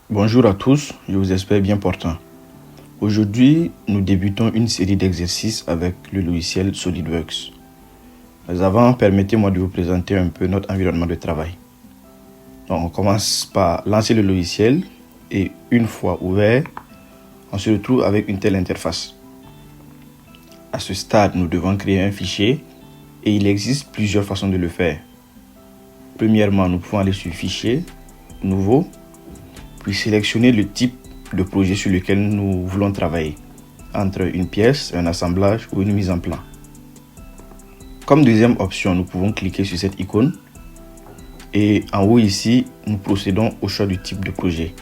Bonjour à tous, je vous espère bien portant. Aujourd'hui, nous débutons une série d'exercices avec le logiciel SolidWorks. Mais avant, permettez-moi de vous présenter un peu notre environnement de travail. Donc, on commence par lancer le logiciel et une fois ouvert, on se retrouve avec une telle interface. À ce stade, nous devons créer un fichier et il existe plusieurs façons de le faire. Premièrement, nous pouvons aller sur Fichier, Nouveau, puis sélectionner le type de projet sur lequel nous voulons travailler, entre une pièce, un assemblage ou une mise en plan. Comme deuxième option, nous pouvons cliquer sur cette icône et en haut ici, nous procédons au choix du type de projet.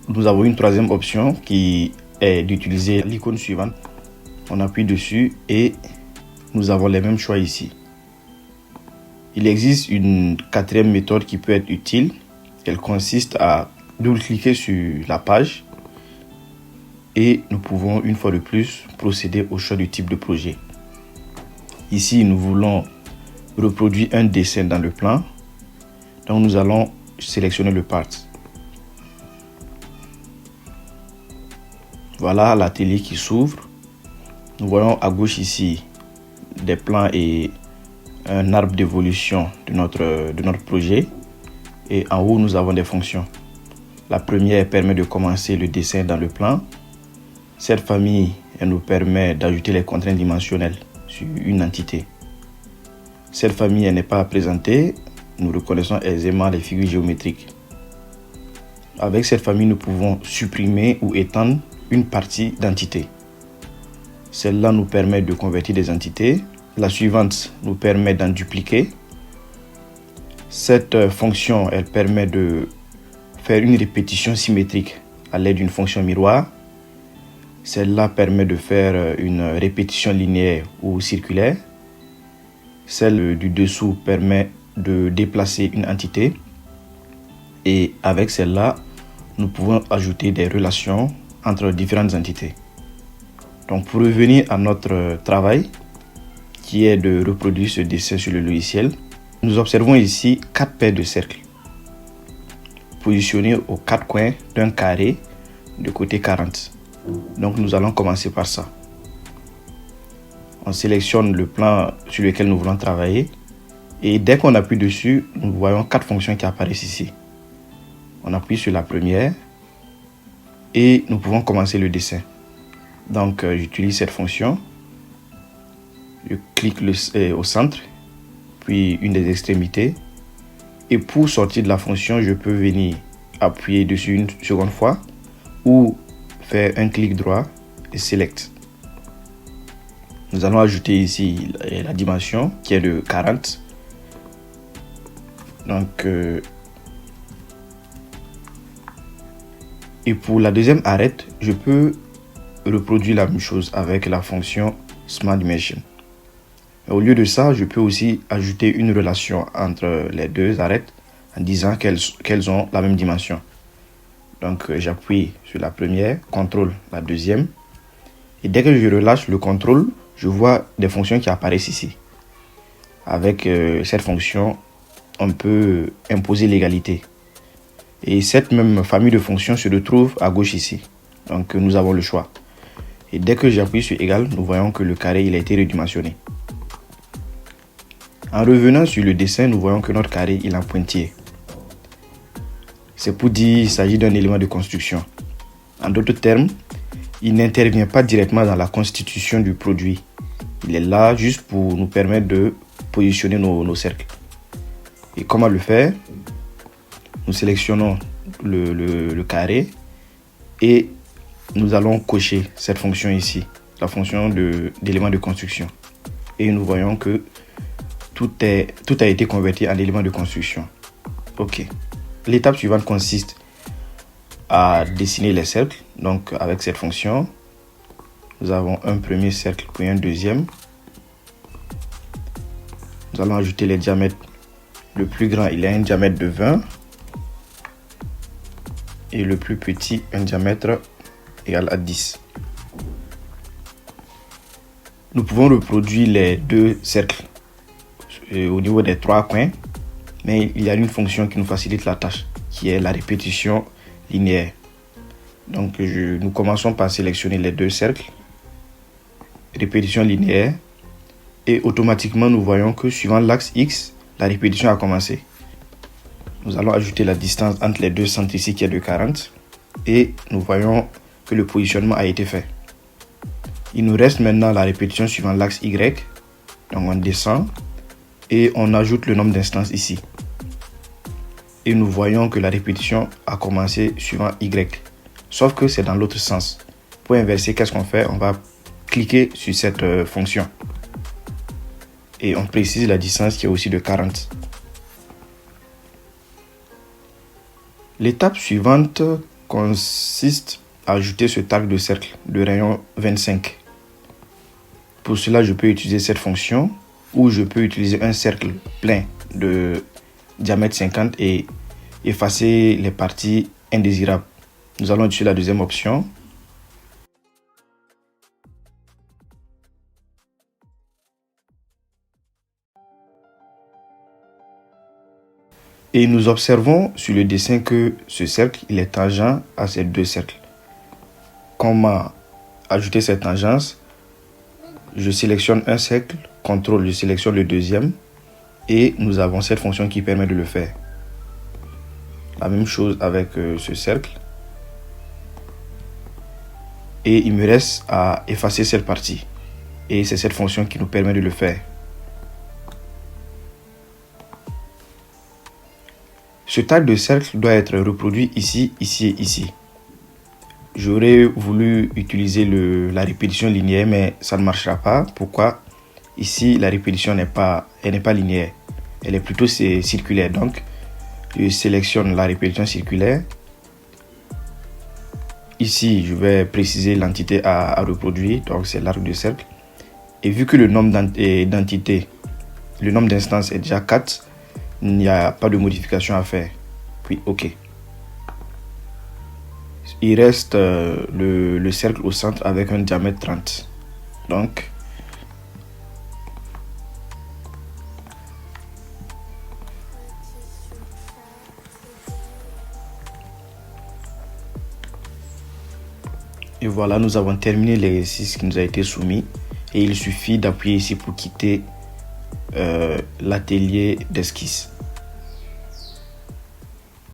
Nous avons une troisième option qui est d'utiliser l'icône suivante. On appuie dessus et nous avons les mêmes choix ici. Il existe une quatrième méthode qui peut être utile. Elle consiste à double-cliquer sur la page et nous pouvons une fois de plus procéder au choix du type de projet. Ici, nous voulons reproduire un dessin dans le plan. Donc, nous allons sélectionner le part. Voilà l'atelier qui s'ouvre. Nous voyons à gauche ici des plans et un arbre d'évolution de notre projet. Et en haut, nous avons des fonctions. La première permet de commencer le dessin dans le plan. Cette famille, elle nous permet d'ajouter les contraintes dimensionnelles sur une entité. Cette famille, elle n'est pas présentée. Nous reconnaissons aisément les figures géométriques. Avec cette famille, nous pouvons supprimer ou étendre une partie d'entité. Celle-là nous permet de convertir des entités. La suivante nous permet d'en dupliquer. Cette fonction, elle permet de faire une répétition symétrique à l'aide d'une fonction miroir. Celle-là permet de faire une répétition linéaire ou circulaire. Celle du dessous permet de déplacer une entité. Et avec celle-là, nous pouvons ajouter des relations entre différentes entités. Donc pour revenir à notre travail, qui est de reproduire ce dessin sur le logiciel, nous observons ici 4 paires de cercles positionnés aux 4 coins d'un carré de côté 40. Donc nous allons commencer par ça. On sélectionne le plan sur lequel nous voulons travailler et dès qu'on appuie dessus, nous voyons 4 fonctions qui apparaissent ici. On appuie sur la première et nous pouvons commencer le dessin. Donc j'utilise cette fonction. Je clique au centre, puis une des extrémités. Et pour sortir de la fonction, je peux venir appuyer dessus une seconde fois ou faire un clic droit et select. Nous allons ajouter ici la dimension qui est de 40. Donc, et pour la deuxième arête, je peux reproduire la même chose avec la fonction Smart Dimension. Au lieu de ça, je peux aussi ajouter une relation entre les deux arêtes en disant qu'elles ont la même dimension. Donc j'appuie sur la première, contrôle la deuxième. Et dès que je relâche le contrôle, je vois des fonctions qui apparaissent ici. Avec cette fonction, on peut imposer l'égalité. Et cette même famille de fonctions se retrouve à gauche ici. Donc nous avons le choix. Et dès que j'appuie sur égal, nous voyons que le carré il a été redimensionné. En revenant sur le dessin, nous voyons que notre carré il est en pointillé. C'est pour dire qu'il s'agit d'un élément de construction. En d'autres termes, il n'intervient pas directement dans la constitution du produit. Il est là juste pour nous permettre de positionner nos cercles. Et comment le faire? Nous sélectionnons le carré et nous allons cocher cette fonction ici, la fonction d'élément de construction. Et nous voyons que tout a été converti en élément de construction. Ok. L'étape suivante consiste à dessiner les cercles. Donc avec cette fonction, nous avons un premier cercle puis un deuxième. Nous allons ajouter les diamètres. Le plus grand, il a un diamètre de 20. Et le plus petit, un diamètre égal à 10. Nous pouvons reproduire les deux cercles au niveau des 3 coins, mais il y a une fonction qui nous facilite la tâche, qui est la répétition linéaire. Donc nous commençons par sélectionner les deux cercles, répétition linéaire, et automatiquement nous voyons que suivant l'axe X, la répétition a commencé. Nous allons ajouter la distance entre les deux centres ici qui est de 40 et nous voyons que le positionnement a été fait. Il nous reste maintenant la répétition suivant l'axe Y. Donc on descend et on ajoute le nombre d'instances ici. Et nous voyons que la répétition a commencé suivant Y. Sauf que c'est dans l'autre sens. Pour inverser, qu'est-ce qu'on fait? On va cliquer sur cette fonction. Et on précise la distance qui est aussi de 40. L'étape suivante consiste à ajouter ce tag de cercle de rayon 25. Pour cela, je peux utiliser cette fonction ou je peux utiliser un cercle plein de diamètre 50 et effacer les parties indésirables. Nous allons utiliser la deuxième option. Et nous observons sur le dessin que ce cercle il est tangent à ces deux cercles. Comment ajouter cette tangence? Je sélectionne un cercle, CTRL, je sélectionne le deuxième et nous avons cette fonction qui permet de le faire. La même chose avec ce cercle. Et il me reste à effacer cette partie. Et c'est cette fonction qui nous permet de le faire. Ce tag de cercle doit être reproduit ici, ici et ici. J'aurais voulu utiliser la répétition linéaire, mais ça ne marchera pas. Pourquoi? Ici, la répétition n'est pas linéaire. Elle est plutôt circulaire. Donc, je sélectionne la répétition circulaire. Ici, je vais préciser l'entité à reproduire. Donc, c'est l'arc de cercle. Et vu que le nombre d'entités, le nombre d'instances est déjà 4, il n'y a pas de modification à faire. Puis, OK. Il reste le cercle au centre avec un diamètre 30. Donc, et voilà, nous avons terminé l'exercice qui nous a été soumis. Et il suffit d'appuyer ici pour quitter l'atelier d'esquisse.